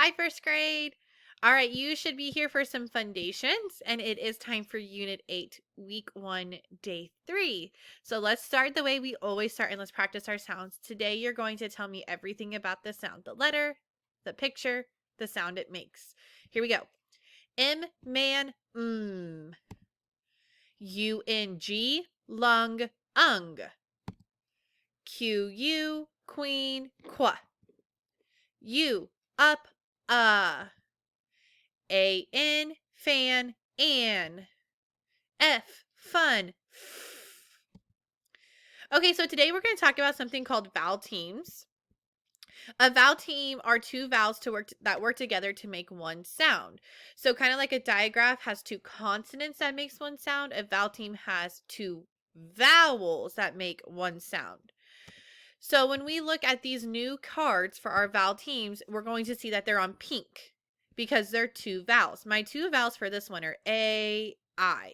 Hi, first grade. All right, you should be here for some Fundations, and it is time for Unit 8, Week 1, Day 3. So let's start the way we always start, and let's practice our sounds. Today, you're going to tell me everything about the sound, the letter, the picture, the sound it makes. Here we go. M, man, U-N-G, lung, ung. Q-U, queen, qua. U, up, A-N, fan, an. F, fun. Okay, so today we're going to talk about something called vowel teams. A vowel team are two vowels that work together to make one sound. So kind of like a digraph has two consonants that makes one sound, a vowel team has two vowels that make one sound. So when we look at these new cards for our vowel teams, we're going to see that they're on pink because they're two vowels. My two vowels for this one are A, I.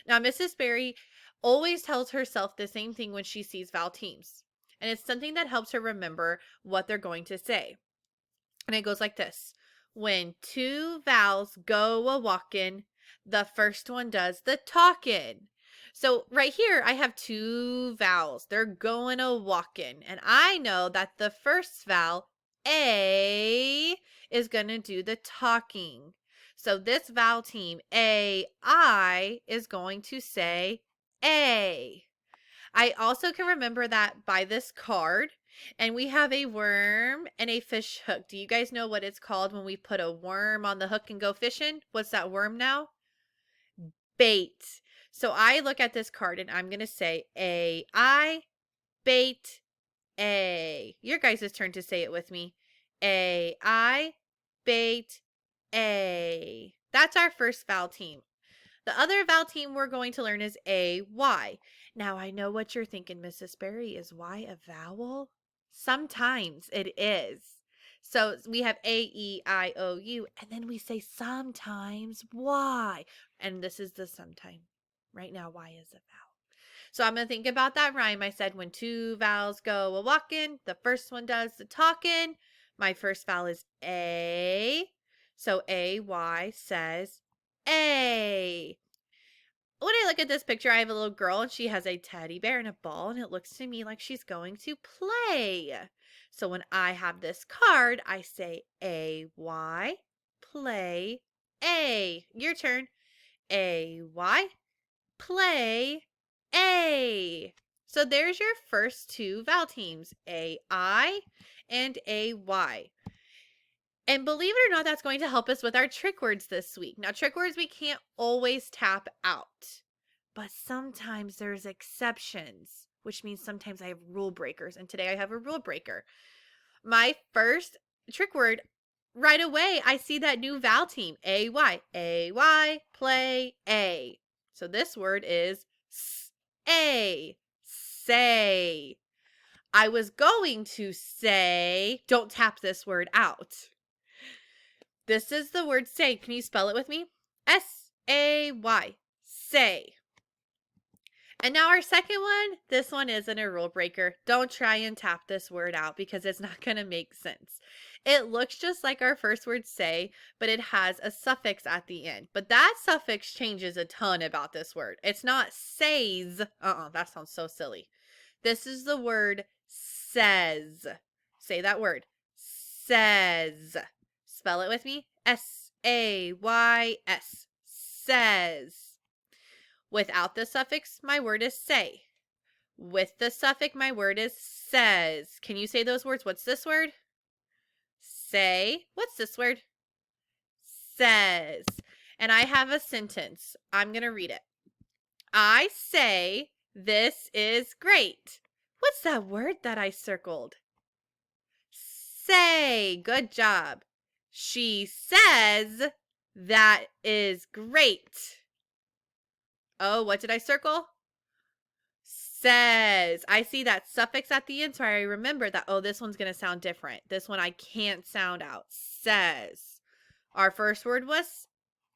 Now, Mrs. Berry always tells herself the same thing when she sees vowel teams. And it's something that helps her remember what they're going to say. And it goes like this. When two vowels go a-walkin', the first one does the talkin'. So right here, I have two vowels. They're going a-walkin'. And I know that the first vowel, A, is going to do the talking. So this vowel team, A-I, is going to say A. I also can remember that by this card. And we have a worm and a fish hook. Do you guys know what it's called when we put a worm on the hook and go fishing? What's that worm now? Bait. So I look at this card and I'm going to say A-I, bait, A. Your guys' turn to say it with me. A-I, bait, A. That's our first vowel team. The other vowel team we're going to learn is A-Y. Now, I know what you're thinking, Mrs. Berry. Is Y a vowel? Sometimes it is. So we have A-E-I-O-U, and then we say sometimes Y. And this is the sometime. Right now, Y is a vowel. So I'm going to think about that rhyme. I said when two vowels go a-walkin', the first one does the talkin'. My first vowel is A. So A-Y says A. When I look at this picture, I have a little girl and she has a teddy bear and a ball, and it looks to me like she's going to play. So when I have this card, I say A-Y, play, A. Your turn. A-Y, play, A. So there's your first two vowel teams, A-I and A-Y. And believe it or not, that's going to help us with our trick words this week. Now, trick words we can't always tap out, but sometimes there's exceptions, which means sometimes I have rule breakers. And today I have a rule breaker. My first trick word, right away, I see that new vowel team, A-Y. A-Y, play, A. So this word is S-A, say. I was going to say, don't tap this word out. This is the word say. Can you spell it with me? S-A-Y. Say. And now our second one, this one isn't a rule breaker. Don't try and tap this word out because it's not going to make sense. It looks just like our first word say, but it has a suffix at the end. But that suffix changes a ton about this word. It's not says. That sounds so silly. This is the word says. Say that word. Says. Spell it with me. S-A-Y-S. Says. Without the suffix, my word is say. With the suffix, my word is says. Can you say those words? What's this word? Say. What's this word? Says. And I have a sentence. I'm going to read it. I say this is great. What's that word that I circled? Say. Good job. She says that is great. Oh, what did I circle? Says. I see that suffix at the end, so I remember that, oh, this one's going to sound different. This one I can't sound out. Says. Our first word was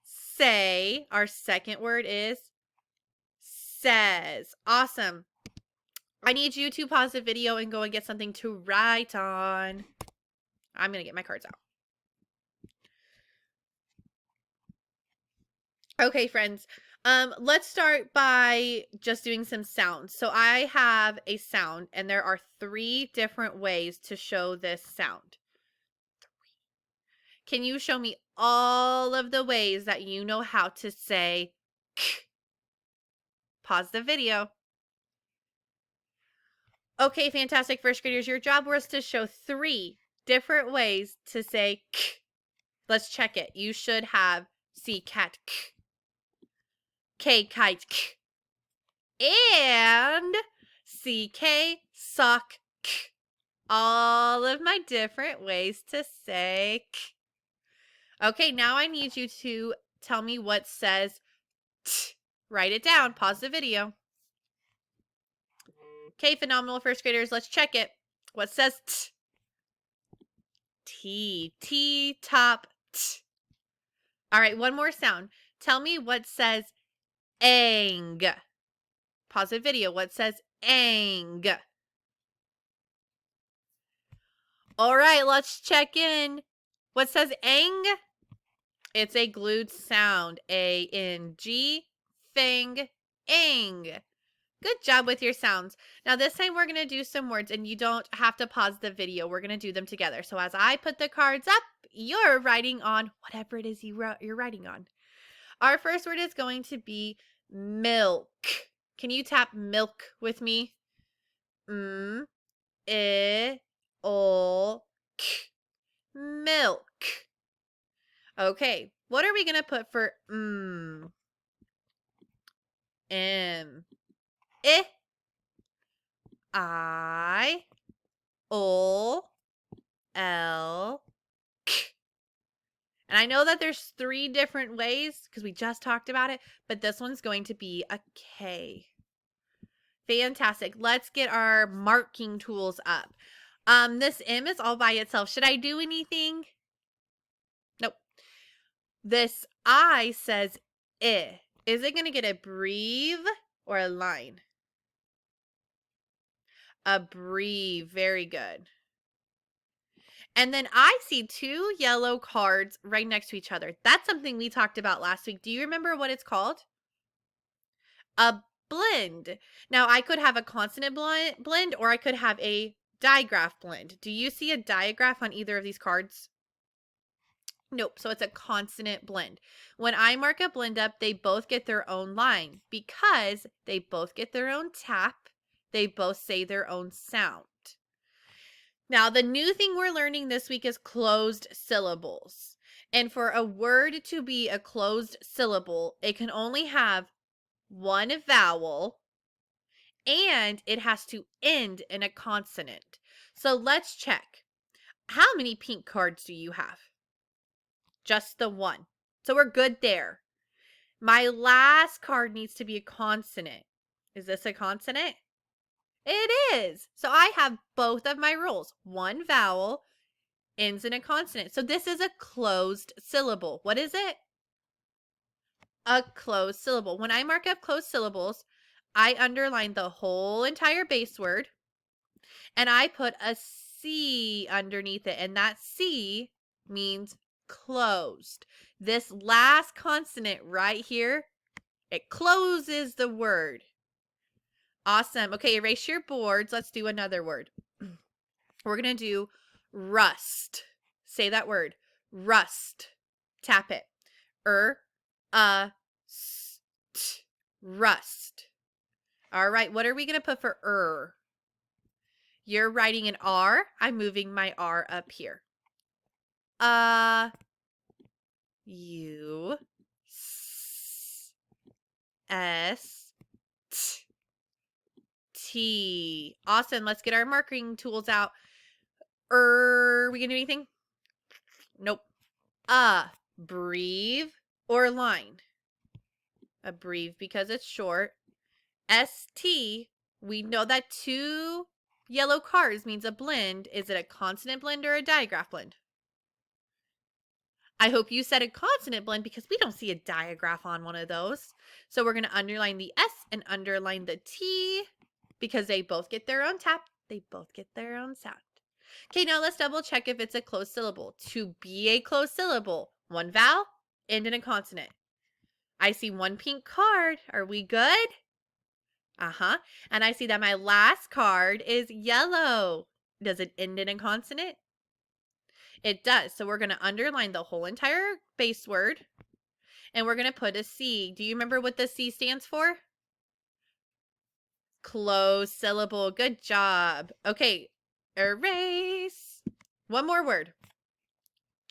say. Our second word is says. Awesome. I need you to pause the video and go and get something to write on. I'm going to get my cards out. Okay, friends. Let's start by just doing some sounds. So I have a sound, and there are 3 different ways to show this sound. Can you show me all of the ways that you know how to say k? Pause the video. Okay, fantastic first graders. Your job was to show 3 different ways to say k. Let's check it. You should have C cat k, K kite k, and CK sock k. All of my different ways to say k. Okay, now I need you to tell me what says t. Write it down. Pause the video. Okay, phenomenal first graders. Let's check it. What says t? T. T top t. All right, one more sound. Tell me what says ang. Pause the video. What says ang? All right, let's check in. What says ang? It's a glued sound. A-N-G, fang, ang. Good job with your sounds. Now this time we're going to do some words, and you don't have to pause the video. We're going to do them together. So as I put the cards up, you're writing on whatever it is you're writing on. Our first word is going to be milk. Can you tap milk with me? M, I, O, K. Milk. Okay, what are we going to put for M? I, O, L, K. And I know that there's 3 different ways because we just talked about it, but this one's going to be a K. Fantastic. Let's get our marking tools up. This M is all by itself. Should I do anything? Nope. This I says I. Is it going to get a breve or a line? A breve. Very good. And then I see 2 yellow cards right next to each other. That's something we talked about last week. Do you remember what it's called? A blend. Now, I could have a consonant blend or I could have a digraph blend. Do you see a digraph on either of these cards? Nope. So it's a consonant blend. When I mark a blend up, they both get their own line because they both get their own tap. They both say their own sound. Now, the new thing we're learning this week is closed syllables. And for a word to be a closed syllable, it can only have one vowel and it has to end in a consonant. So let's check. How many pink cards do you have? Just the one. So we're good there. My last card needs to be a consonant. Is this a consonant? It is. So I have both of my rules. One vowel ends in a consonant. So this is a closed syllable. What is it? A closed syllable. When I mark up closed syllables, I underline the whole entire base word and I put a C underneath it. And that C means closed. This last consonant right here, it closes the word. Awesome. Okay, erase your boards. Let's do another word. We're going to do rust. Say that word. Rust. Tap it. Rust. All right, what are we going to put for You're writing an R. I'm moving my R up here. U S T. Awesome. Let's get our marking tools out. We gonna do anything? Nope. Breve or line? A breve because it's short. ST. We know that 2 yellow cards means a blend. Is it a consonant blend or a digraph blend? I hope you said a consonant blend because we don't see a digraph on one of those. So we're going to underline the S and underline the T because they both get their own tap. They both get their own sound. Okay, now let's double check if it's a closed syllable. To be a closed syllable, one vowel, end in a consonant. I see one pink card. Are we good? Uh-huh. And I see that my last card is yellow. Does it end in a consonant? It does. So we're going to underline the whole entire base word. And we're going to put a C. Do you remember what the C stands for? Closed syllable. Good job. Okay. Erase. One more word.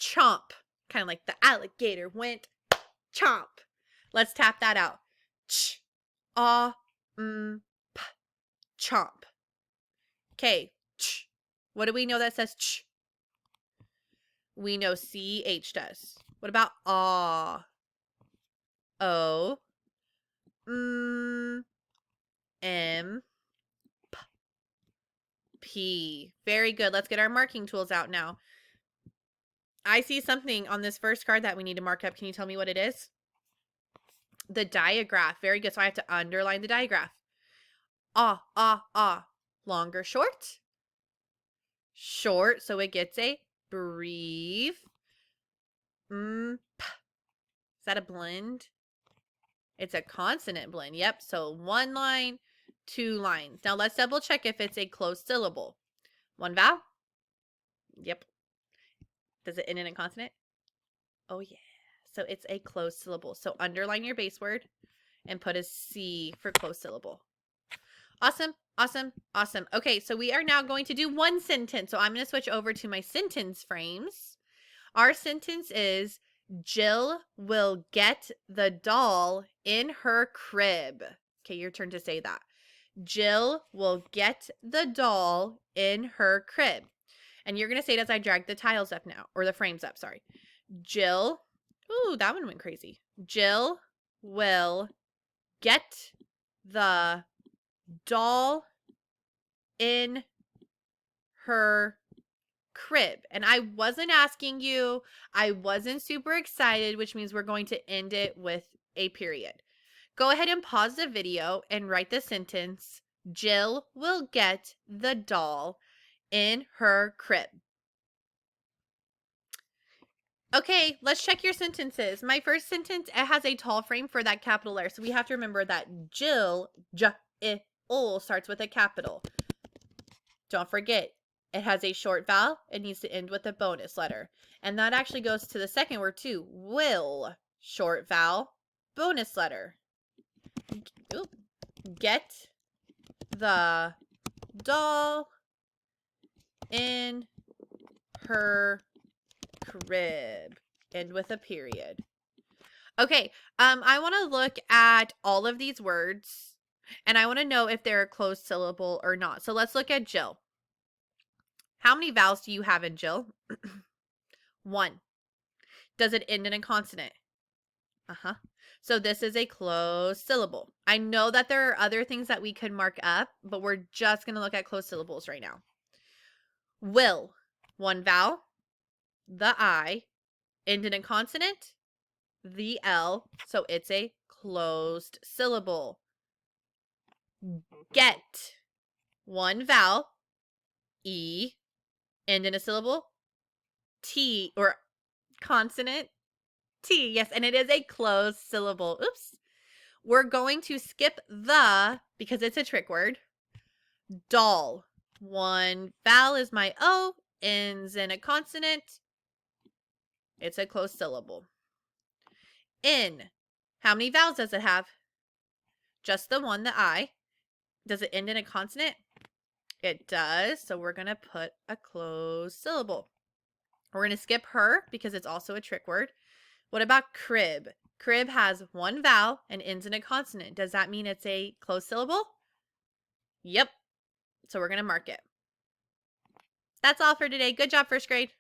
Chomp. Kind of like the alligator went chomp. Let's tap that out. Ch, ah, p, chomp. Okay. Ch. What do we know that says ch? We know CH does. What about ah? O, M, P. Very good. Let's get our marking tools out now. I see something on this first card that we need to mark up. Can you tell me what it is? The diagraph. Very good. So I have to underline the diagraph. Ah, ah, ah. Longer, short? Short. So it gets a breathe. Is that a blend? It's a consonant blend. Yep. So one line, two lines. Now let's double check if it's a closed syllable. One vowel? Yep. Does it end in a consonant? Oh, yeah. So it's a closed syllable. So underline your base word and put a C for closed syllable. Awesome, awesome, awesome. Okay, so we are now going to do one sentence. So I'm going to switch over to my sentence frames. Our sentence is, Jill will get the doll in her crib. Okay, your turn to say that. Jill will get the doll in her crib. And you're going to say it as I drag the tiles up now, or the frames up, sorry. Jill, ooh, that one went crazy. Jill will get the doll in her crib. And I wasn't asking you, I wasn't super excited, which means we're going to end it with a period. Go ahead and pause the video and write the sentence, Jill will get the doll in her crib. Okay, let's check your sentences. My first sentence, it has a tall frame for that capital letter. So we have to remember that Jill, J-I-L, starts with a capital. Don't forget, it has a short vowel. It needs to end with a bonus letter. And that actually goes to the second word too. Will, short vowel, bonus letter. Ooh. Get the doll in her crib. End with a period. Okay, I want to look at all of these words, and I want to know if they're a closed syllable or not. So let's look at Jill. How many vowels do you have in Jill? 1. Does it end in a consonant? Uh-huh. So this is a closed syllable. I know that there are other things that we could mark up, but we're just going to look at closed syllables right now. Will, 1 vowel, the I, end in a consonant, the L, so it's a closed syllable. Get, 1 vowel, E, end in a syllable, T, or consonant, T, yes, and it is a closed syllable. Oops. We're going to skip the, because it's a trick word. Doll, 1 vowel is my O, ends in a consonant. It's a closed syllable. In, how many vowels does it have? Just the one, the I. Does it end in a consonant? It does, so we're going to put a closed syllable. We're going to skip her because it's also a trick word. What about crib? Crib has 1 vowel and ends in a consonant. Does that mean it's a closed syllable? Yep. So we're going to mark it. That's all for today. Good job, first grade.